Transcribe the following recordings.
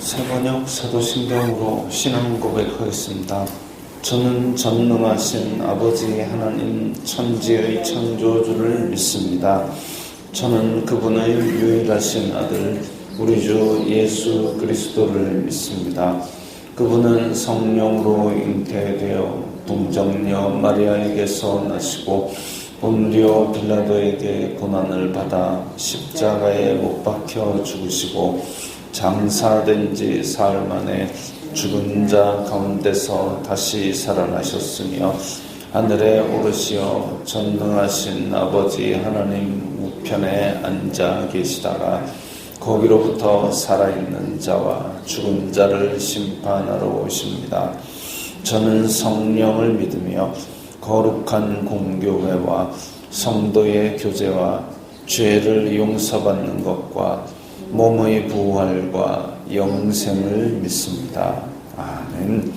새번역 사도신경으로 신앙 고백하겠습니다. 저는 전능하신 아버지 하나님 천지의 창조주를 믿습니다. 저는 그분의 유일하신 아들 우리 주 예수 그리스도를 믿습니다. 그분은 성령으로 잉태되어 동정녀 마리아에게서 나시고 본디오 빌라도에게 고난을 받아 십자가에 못 박혀 죽으시고 장사된 지 사흘 만에 죽은 자 가운데서 다시 살아나셨으며 하늘에 오르시어 전능하신 아버지 하나님 우편에 앉아 계시다가 거기로부터 살아있는 자와 죽은 자를 심판하러 오십니다. 저는 성령을 믿으며 거룩한 공교회와 성도의 교제와 죄를 용서받는 것과 몸의 부활과 영생을 믿습니다. 아멘.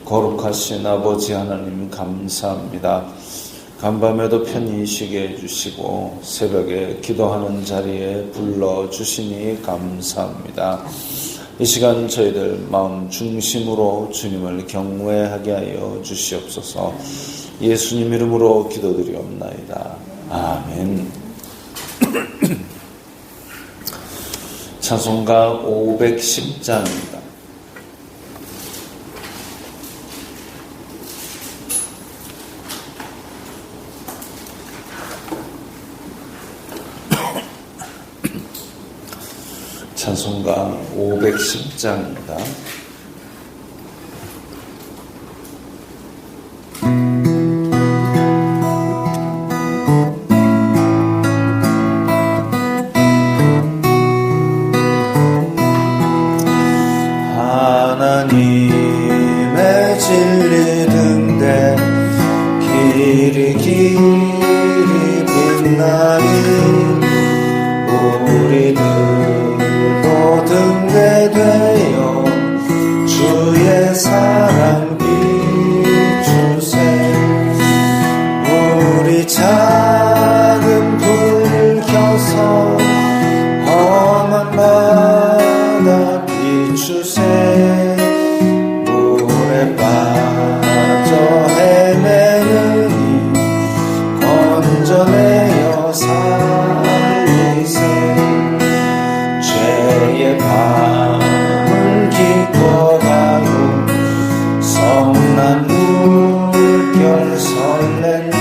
거룩하신 아버지 하나님 감사합니다. 간밤에도 편히 쉬게 해주시고 새벽에 기도하는 자리에 불러주시니 감사합니다. 이 시간 저희들 마음 중심으로 주님을 경외하게 하여 주시옵소서. 예수님 이름으로 기도드리옵나이다. 아멘. 찬송가 510장입니다. 찬송가 510장입니다. 하나님의 진리 등대 길이 빛나니 우리들도 등대되어 주의 사랑 비추세. 우리 작은 불 켜서 험한 바다 비추세. 물에 빠져 헤매느니 건져내어 살리세. 죄의 밤을 기뻐하고 성난 물결 설렌다.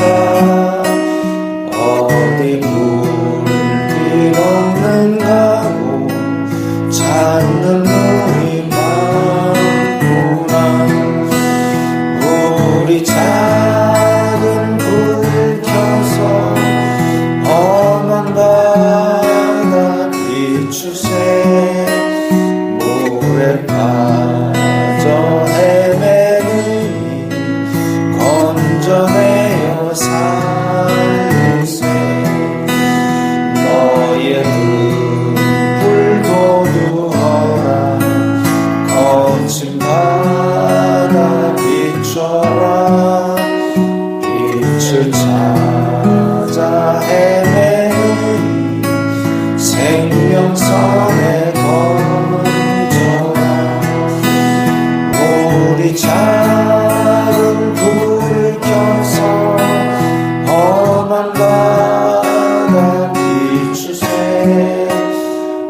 어디 불길 없는가 고 찾는 물이 많구나. 우리 작은 불 켜서 험한 바다 비추세. 물에 빠져 헤매느니 건져내어 살리세. 너의 등불 도두어라. 거친 바다 비춰라. 빛을 찾아 헤매느니 생명선에 던져라. 우리 작은 불 켜서 험한 바다 비추세.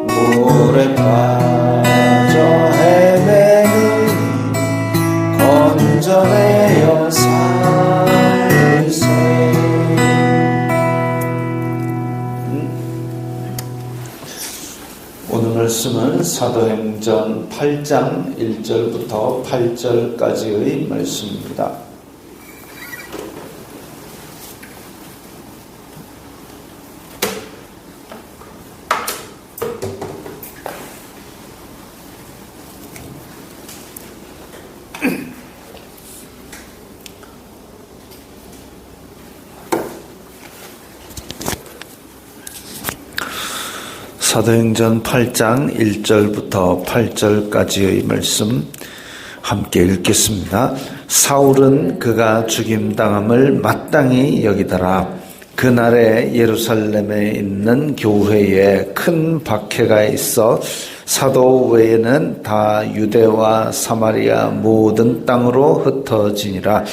물에 빠져 헤매느니 건져내어 살리세. 오늘 말씀은 사도행전 8장 1절부터 8절까지의 말씀입니다. 사도행전 8장 1절부터 8절까지의 말씀 함께 읽겠습니다. 사울은 그가 죽임당함을 마땅히 여기더라. 그날에 예루살렘에 있는 교회에 큰 박해가 있어 사도 외에는 다 유대와 사마리아 모든 땅으로 흩어지니라.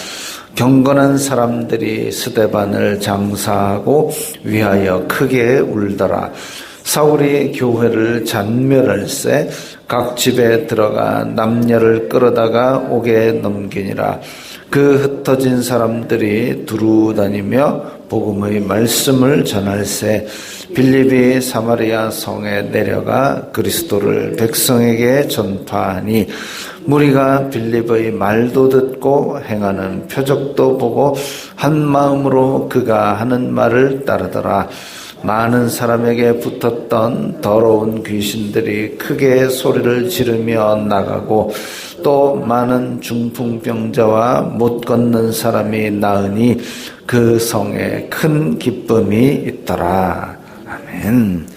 경건한 사람들이 스데반을 장사하고 위하여 크게 울더라. 사울이 교회를 잔멸할세 각 집에 들어가 남녀를 끌어다가 옥에 넘기니라. 그 흩어진 사람들이 두루 다니며 복음의 말씀을 전할세 빌립이 사마리아 성에 내려가 그리스도를 백성에게 전파하니 무리가 빌립의 말도 듣고 행하는 표적도 보고 한 마음으로 그가 하는 말을 따르더라. 많은 사람에게 붙었던 더러운 귀신들이 크게 소리를 지르며 나가고 또 많은 중풍병자와 못 걷는 사람이 나으니 그 성에 큰 기쁨이 있더라. 아멘.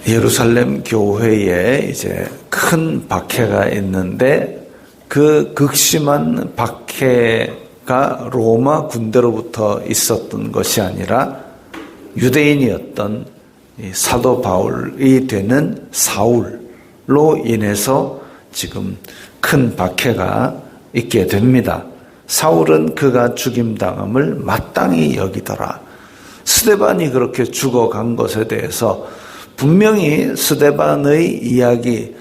예루살렘 교회에 이제 큰 박해가 있는데 그 극심한 박해가 로마 군대로부터 있었던 것이 아니라 유대인이었던 사도 바울이 되는 사울로 인해서 지금 큰 박해가 있게 됩니다. 사울은 그가 죽임당함을 마땅히 여기더라. 스데반이 그렇게 죽어간 것에 대해서 분명히 스데반의 이야기,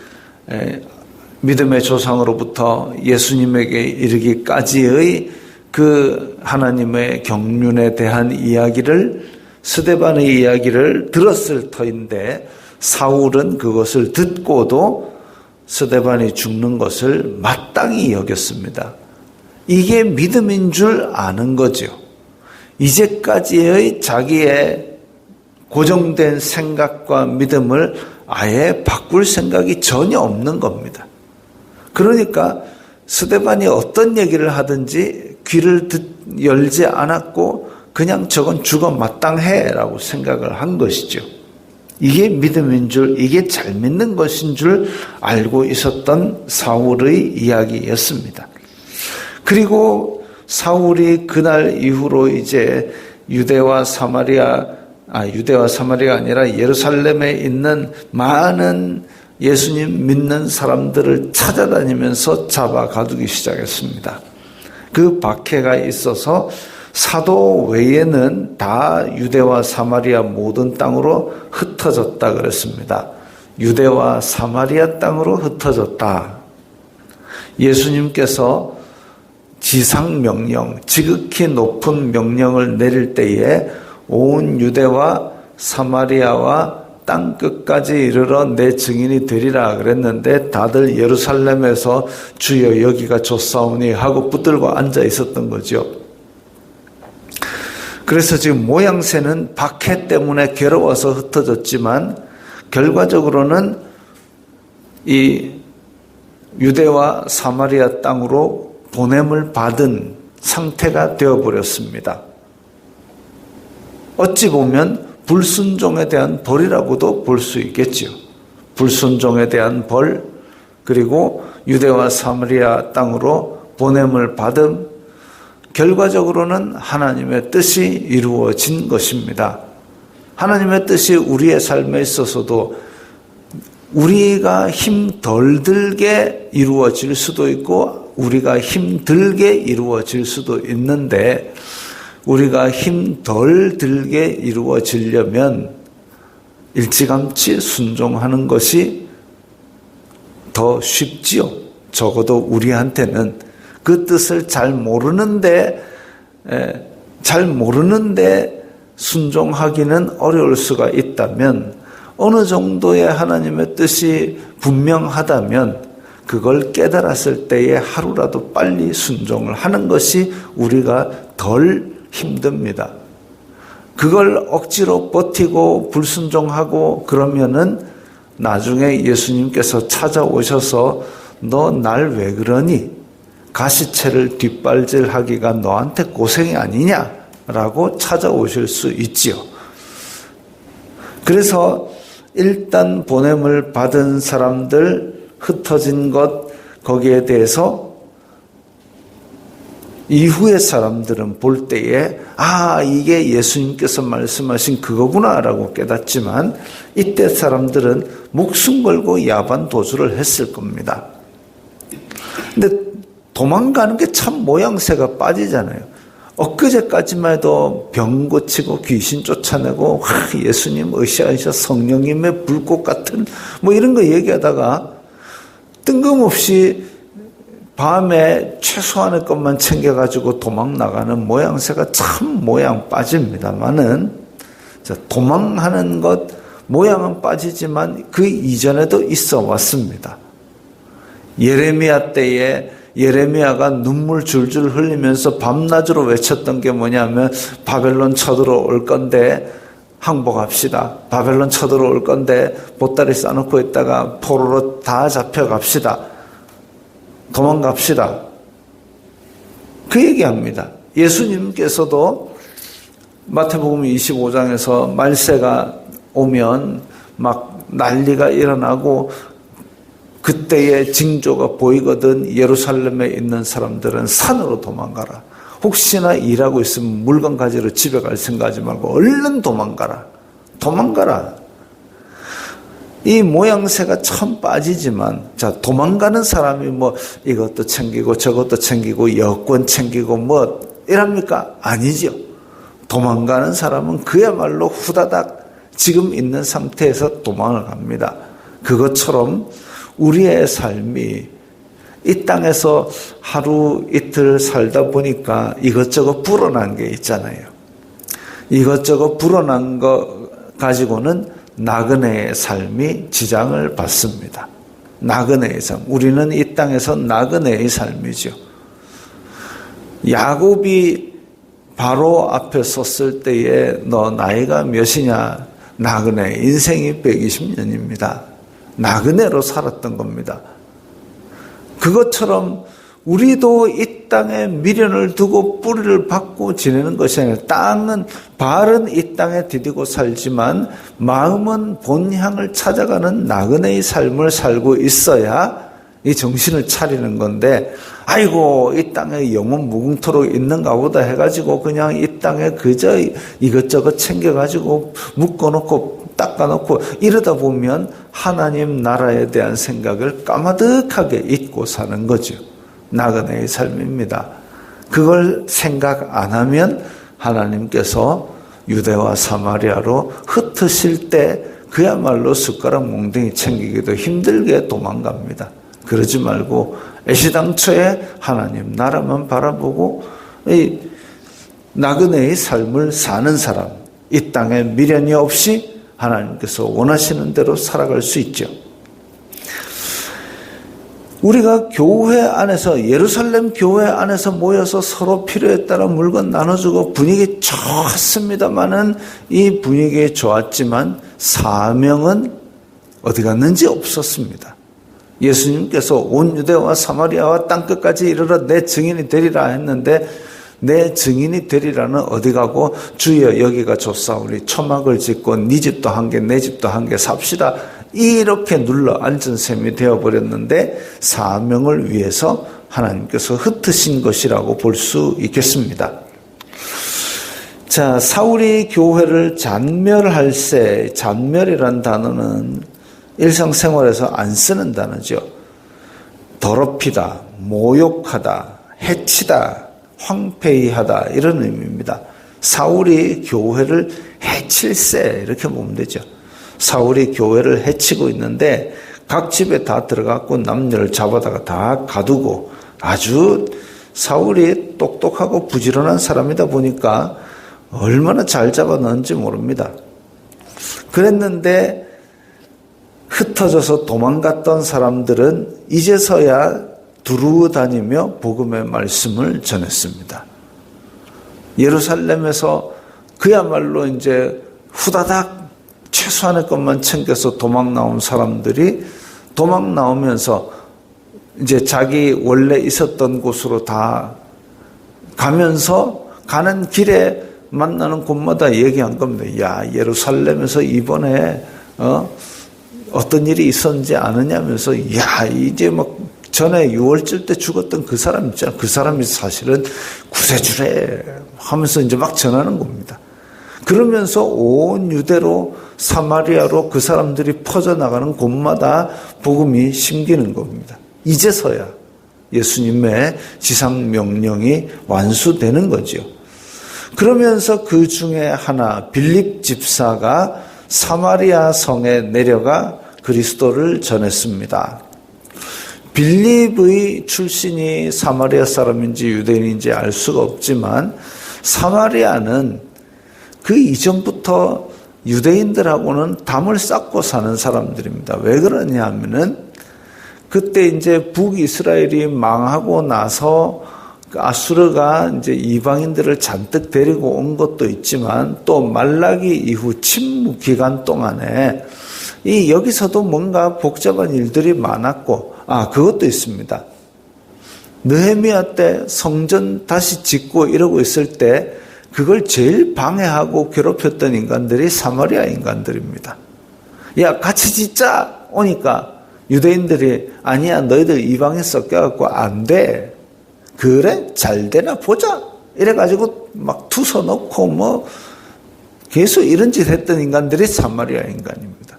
믿음의 조상으로부터 예수님에게 이르기까지의 그 하나님의 경륜에 대한 이야기를, 스데반의 이야기를 들었을 터인데 사울은 그것을 듣고도 스데반이 죽는 것을 마땅히 여겼습니다. 이게 믿음인 줄 아는 거죠. 이제까지의 자기의 고정된 생각과 믿음을 아예 바꿀 생각이 전혀 없는 겁니다. 그러니까 스데반이 어떤 얘기를 하든지 귀를 열지 않았고 그냥 저건 죽어 마땅해 라고 생각을 한 것이죠. 이게 믿음인 줄, 이게 잘 믿는 것인 줄 알고 있었던 사울의 이야기였습니다. 그리고 사울이 그날 이후로 이제 유대와 사마리아가 아니라 예루살렘에 있는 많은 예수님 믿는 사람들을 찾아다니면서 잡아 가두기 시작했습니다. 그 박해가 있어서 사도 외에는 다 유대와 사마리아 모든 땅으로 흩어졌다 그랬습니다. 유대와 사마리아 땅으로 흩어졌다. 예수님께서 지상명령, 지극히 높은 명령을 내릴 때에 온 유대와 사마리아와 땅끝까지 이르러 내 증인이 되리라 그랬는데 다들 예루살렘에서 주여 여기가 좋사오니 하고 붙들고 앉아 있었던 거죠. 그래서 지금 모양새는 박해 때문에 괴로워서 흩어졌지만 결과적으로는 이 유대와 사마리아 땅으로 보냄을 받은 상태가 되어버렸습니다. 어찌 보면 불순종에 대한 벌이라고도 볼 수 있겠지요. 불순종에 대한 벌, 그리고 유대와 사마리아 땅으로 보냄을 받음, 결과적으로는 하나님의 뜻이 이루어진 것입니다. 하나님의 뜻이 우리의 삶에 있어서도 우리가 힘 덜 들게 이루어질 수도 있고 우리가 힘 들게 이루어질 수도 있는데 우리가 힘 덜 들게 이루어지려면 일찌감치 순종하는 것이 더 쉽지요. 적어도 우리한테는 그 뜻을 잘 모르는데 순종하기는 어려울 수가 있다면 어느 정도의 하나님의 뜻이 분명하다면 그걸 깨달았을 때에 하루라도 빨리 순종을 하는 것이 우리가 덜 힘듭니다. 그걸 억지로 버티고 불순종하고 그러면은 나중에 예수님께서 찾아오셔서 너 날 왜 그러니? 가시채를 뒷발질하기가 너한테 고생이 아니냐라고 찾아오실 수 있지요. 그래서 일단 보냄을 받은 사람들 흩어진 것 거기에 대해서 이후의 사람들은 볼 때에 이게 예수님께서 말씀하신 그거구나라고 깨닫지만 이때 사람들은 목숨 걸고 야반 도주를 했을 겁니다. 근데 도망가는 게 참 모양새가 빠지잖아요. 엊그제까지만 해도 병 고치고 귀신 쫓아내고 예수님 으쌰으쌰 성령님의 불꽃 같은 이런 거 얘기하다가 뜬금없이 밤에 최소한의 것만 챙겨가지고 도망 나가는 모양새가 참 모양 빠집니다만은 도망하는 것 모양은 빠지지만 그 이전에도 있어 왔습니다. 예레미야 때에 예레미야가 눈물 줄줄 흘리면서 밤낮으로 외쳤던 게 뭐냐면 바벨론 쳐들어올 건데 항복합시다. 바벨론 쳐들어올 건데 보따리 싸놓고 있다가 포로로 다 잡혀갑시다. 도망갑시다. 그 얘기합니다. 예수님께서도 마태복음 25장에서 말세가 오면 막 난리가 일어나고 그때의 징조가 보이거든 예루살렘에 있는 사람들은 산으로 도망가라. 혹시나 일하고 있으면 물건 가지러 집에 갈 생각하지 말고 얼른 도망가라. 도망가라. 이 모양새가 참 빠지지만 도망가는 사람이 이것도 챙기고 저것도 챙기고 여권 챙기고 이랍니까? 아니죠. 도망가는 사람은 그야말로 후다닥 지금 있는 상태에서 도망을 갑니다. 그것처럼 우리의 삶이 이 땅에서 하루 이틀 살다 보니까 이것저것 불어난 게 있잖아요. 이것저것 불어난 거 가지고는 나그네의 삶이 지장을 받습니다. 나그네의 삶. 우리는 이 땅에서 나그네의 삶이죠. 야곱이 바로 앞에 섰을 때에 너 나이가 몇이냐? 나그네. 인생이 120년입니다. 나그네로 살았던 겁니다. 그것처럼 우리도 이 땅에 미련을 두고 뿌리를 박고 지내는 것이 아니라 땅은 발은 이 땅에 디디고 살지만 마음은 본향을 찾아가는 나그네의 삶을 살고 있어야 이 정신을 차리는 건데 아이고 이 땅에 영원 무궁토록 있는가 보다 해가지고 그냥 이 땅에 그저 이것저것 챙겨가지고 묶어놓고 닦아놓고 이러다 보면 하나님 나라에 대한 생각을 까마득하게 잊고 사는 거죠. 나그네의 삶입니다. 그걸 생각 안 하면 하나님께서 유대와 사마리아로 흩으실 때 그야말로 숟가락 몽둥이 챙기기도 힘들게 도망갑니다. 그러지 말고 애시당초에 하나님 나라만 바라보고 이 나그네의 삶을 사는 사람, 이 땅에 미련이 없이 하나님께서 원하시는 대로 살아갈 수 있죠. 우리가 교회 안에서 예루살렘 교회 안에서 모여서 서로 필요에 따라 물건 나눠주고 분위기 좋았습니다마는 이 분위기 좋았지만 사명은 어디 갔는지 없었습니다. 예수님께서 온 유대와 사마리아와 땅끝까지 이르러 내 증인이 되리라 했는데 내 증인이 되리라는 어디 가고 주여 여기가 좋사오니 초막을 짓고 네 집도 한 개 내 집도 한 개 삽시다 이렇게 눌러 앉은 셈이 되어버렸는데 사명을 위해서 하나님께서 흩으신 것이라고 볼 수 있겠습니다. 자, 사울이 교회를 잔멸할세, 잔멸이란 단어는 일상생활에서 안 쓰는 단어죠. 더럽히다, 모욕하다, 해치다, 황폐히하다 이런 의미입니다. 사울이 교회를 해칠세 이렇게 보면 되죠. 사울이 교회를 해치고 있는데 각 집에 다 들어가고 남녀를 잡아다가 다 가두고 아주 사울이 똑똑하고 부지런한 사람이다 보니까 얼마나 잘 잡아넣은지 모릅니다. 그랬는데 흩어져서 도망갔던 사람들은 이제서야 두루 다니며 복음의 말씀을 전했습니다. 예루살렘에서 그야말로 이제 후다닥 최소한의 것만 챙겨서 도망 나온 사람들이 도망 나오면서 이제 자기 원래 있었던 곳으로 다 가면서 가는 길에 만나는 곳마다 얘기한 겁니다. 야, 예루살렘에서 이번에 어떤 일이 있었는지 아느냐면서 야, 이제 막 전에 유월절 때 죽었던 그 사람 있잖아요. 그 사람이 사실은 구세주래 하면서 이제 막 전하는 겁니다. 그러면서 온 유대로 사마리아로 그 사람들이 퍼져나가는 곳마다 복음이 심기는 겁니다. 이제서야 예수님의 지상명령이 완수되는 거죠. 그러면서 그 중에 하나 빌립 집사가 사마리아 성에 내려가 그리스도를 전했습니다. 빌립의 출신이 사마리아 사람인지 유대인인지 알 수가 없지만 사마리아는 그 이전부터 유대인들하고는 담을 쌓고 사는 사람들입니다. 왜 그러냐 하면은 그때 이제 북이스라엘이 망하고 나서 아수르가 이제 이방인들을 잔뜩 데리고 온 것도 있지만 또 말라기 이후 침묵 기간 동안에 여기서도 뭔가 복잡한 일들이 많았고, 그것도 있습니다. 느헤미야 때 성전 다시 짓고 이러고 있을 때 그걸 제일 방해하고 괴롭혔던 인간들이 사마리아 인간들입니다. 야, 같이 짓자! 오니까 유대인들이 아니야, 너희들 이방에 섞여갖고 안 돼. 그래? 잘 되나 보자. 이래가지고 막 투서 넣고 뭐 계속 이런 짓 했던 인간들이 사마리아 인간입니다.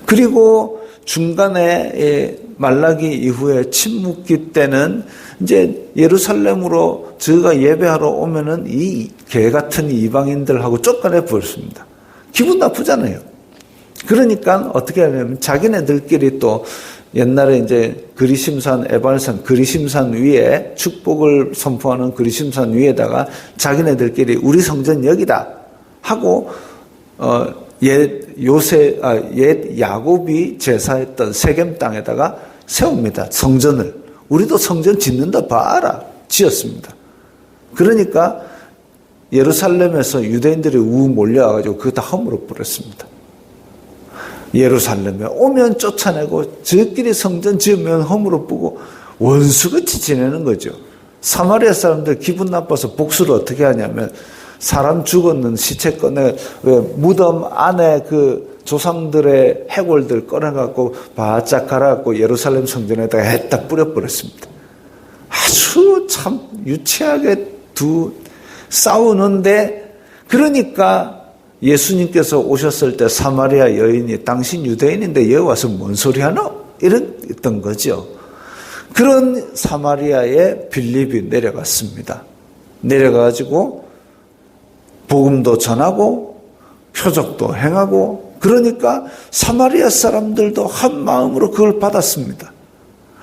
그리고 중간에 말라기 이후에 침묵기 때는 이제 예루살렘으로 저희가 예배하러 오면은 이 개 같은 이방인들하고 쫓아내 버렸습니다. 기분 나쁘잖아요. 그러니까 어떻게 하냐면 자기네들끼리 또 옛날에 이제 그리심산, 에발산, 그리심산 위에 축복을 선포하는 그리심산 위에다가 자기네들끼리 우리 성전 여기다 하고 옛 야곱이 제사했던 세겜 땅에다가 세웁니다. 성전을. 우리도 성전 짓는다 봐라. 지었습니다. 그러니까 예루살렘에서 유대인들이 몰려와가지고 그거 다 허물어 버렸습니다. 예루살렘에 오면 쫓아내고 저끼리 성전 지으면 허물어 보고 원수같이 지내는 거죠. 사마리아 사람들 기분 나빠서 복수를 어떻게 하냐면 사람 죽었는 시체 꺼내 왜 무덤 안에 그 조상들의 해골들 꺼내갖고 바짝 갈아갖고 예루살렘 성전에다가 했다 뿌려버렸습니다. 아주 참 유치하게 싸우는데 그러니까 예수님께서 오셨을 때 사마리아 여인이 당신 유대인인데 여기 와서 뭔 소리 하노? 이랬던 거죠. 그런 사마리아에 빌립이 내려갔습니다. 내려가지고 복음도 전하고 표적도 행하고 그러니까 사마리아 사람들도 한 마음으로 그걸 받았습니다.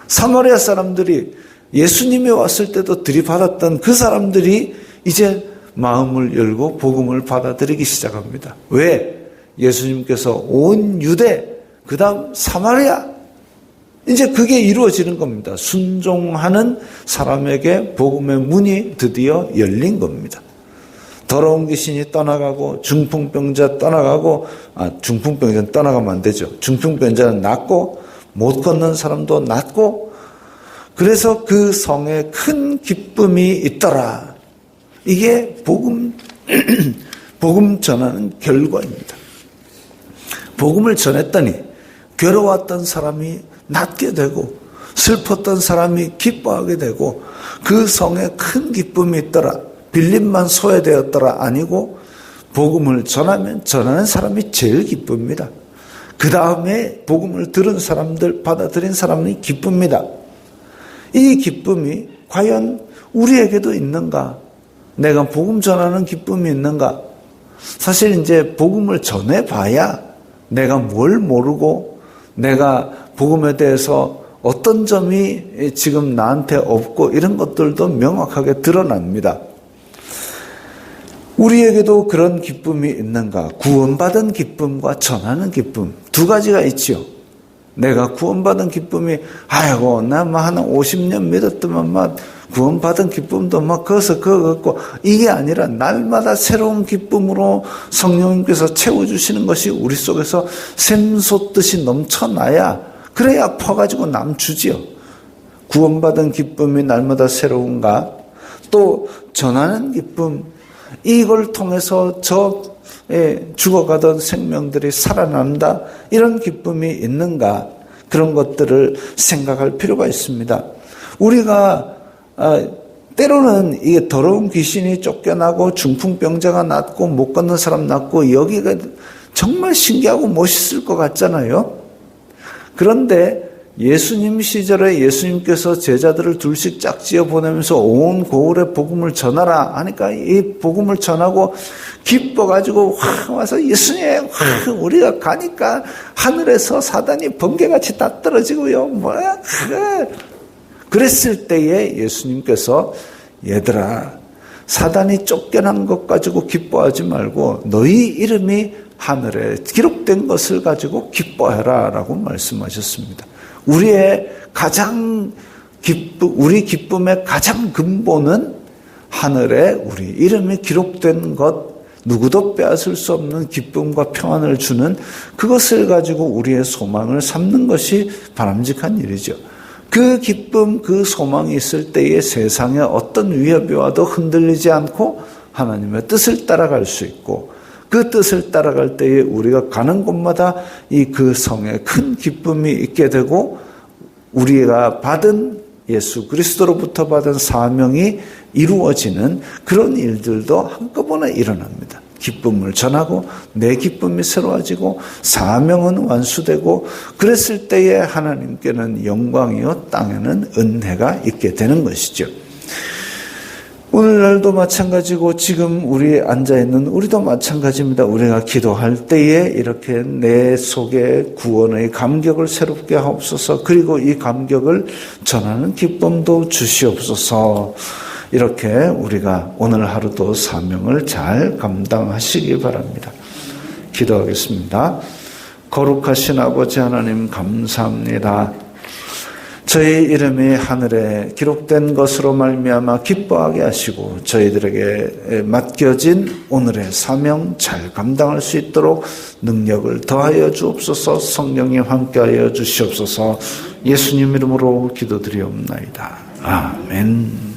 사마리아 사람들이 예수님이 왔을 때도 들이받았던 그 사람들이 이제 마음을 열고 복음을 받아들이기 시작합니다. 왜? 예수님께서 온 유대, 그 다음 사마리아, 이제 그게 이루어지는 겁니다. 순종하는 사람에게 복음의 문이 드디어 열린 겁니다. 더러운 귀신이 떠나가고 중풍병자 떠나가고 중풍병자는 떠나가면 안 되죠. 중풍병자는 낫고 못 걷는 사람도 낫고 그래서 그 성에 큰 기쁨이 있더라. 이게 복음 전하는 결과입니다. 복음을 전했더니 괴로웠던 사람이 낫게 되고 슬펐던 사람이 기뻐하게 되고 그 성에 큰 기쁨이 있더라. 빌립만 소외되었더라 아니고 복음을 전하면 전하는 사람이 제일 기쁩니다. 그 다음에 복음을 들은 사람들 받아들인 사람이 기쁩니다. 이 기쁨이 과연 우리에게도 있는가? 내가 복음 전하는 기쁨이 있는가? 사실 이제 복음을 전해봐야 내가 뭘 모르고 내가 복음에 대해서 어떤 점이 지금 나한테 없고 이런 것들도 명확하게 드러납니다. 우리에게도 그런 기쁨이 있는가? 구원받은 기쁨과 전하는 기쁨 두 가지가 있죠. 내가 구원받은 기쁨이 아이고 나 한 50년 믿었더만 막 구원받은 기쁨도 막 거기서 그거 갖고 이게 아니라 날마다 새로운 기쁨으로 성령님께서 채워주시는 것이 우리 속에서 샘솟듯이 넘쳐나야 그래야 퍼가지고 남 주지요. 구원받은 기쁨이 날마다 새로운가? 또 전하는 기쁨 이걸 통해서 죽어가던 생명들이 살아난다 이런 기쁨이 있는가? 그런 것들을 생각할 필요가 있습니다. 우리가 때로는 이게 더러운 귀신이 쫓겨나고 중풍병자가 낫고 못 걷는 사람 낫고 여기가 정말 신기하고 멋있을 것 같잖아요. 그런데 예수님 시절에 예수님께서 제자들을 둘씩 짝지어 보내면서 온 고을에 복음을 전하라 하니까 이 복음을 전하고 기뻐가지고 확 와서 예수님 확 우리가 가니까 하늘에서 사단이 번개같이 다 떨어지고요. 뭐야? 그랬을 때에 예수님께서 얘들아 사단이 쫓겨난 것 가지고 기뻐하지 말고 너희 이름이 하늘에 기록된 것을 가지고 기뻐해라 라고 말씀하셨습니다. 우리 기쁨의 가장 근본은 하늘에 우리 이름이 기록된 것, 누구도 빼앗을 수 없는 기쁨과 평안을 주는 그것을 가지고 우리의 소망을 삼는 것이 바람직한 일이죠. 그 기쁨, 그 소망이 있을 때에 세상의 어떤 위협이 와도 흔들리지 않고 하나님의 뜻을 따라갈 수 있고 그 뜻을 따라갈 때에 우리가 가는 곳마다 그 성에 큰 기쁨이 있게 되고 우리가 받은 예수 그리스도로부터 받은 사명이 이루어지는 그런 일들도 한꺼번에 일어납니다. 기쁨을 전하고 내 기쁨이 새로워지고 사명은 완수되고 그랬을 때에 하나님께는 영광이요 땅에는 은혜가 있게 되는 것이죠. 오늘날도 마찬가지고 지금 우리 앉아있는 우리도 마찬가지입니다. 우리가 기도할 때에 이렇게 내 속에 구원의 감격을 새롭게 하옵소서. 그리고 이 감격을 전하는 기쁨도 주시옵소서. 이렇게 우리가 오늘 하루도 사명을 잘 감당하시기 바랍니다. 기도하겠습니다. 거룩하신 아버지 하나님 감사합니다. 저희 이름이 하늘에 기록된 것으로 말미암아 기뻐하게 하시고 저희들에게 맡겨진 오늘의 사명 잘 감당할 수 있도록 능력을 더하여 주옵소서. 성령님 함께하여 주시옵소서. 예수님 이름으로 기도드리옵나이다. 아멘.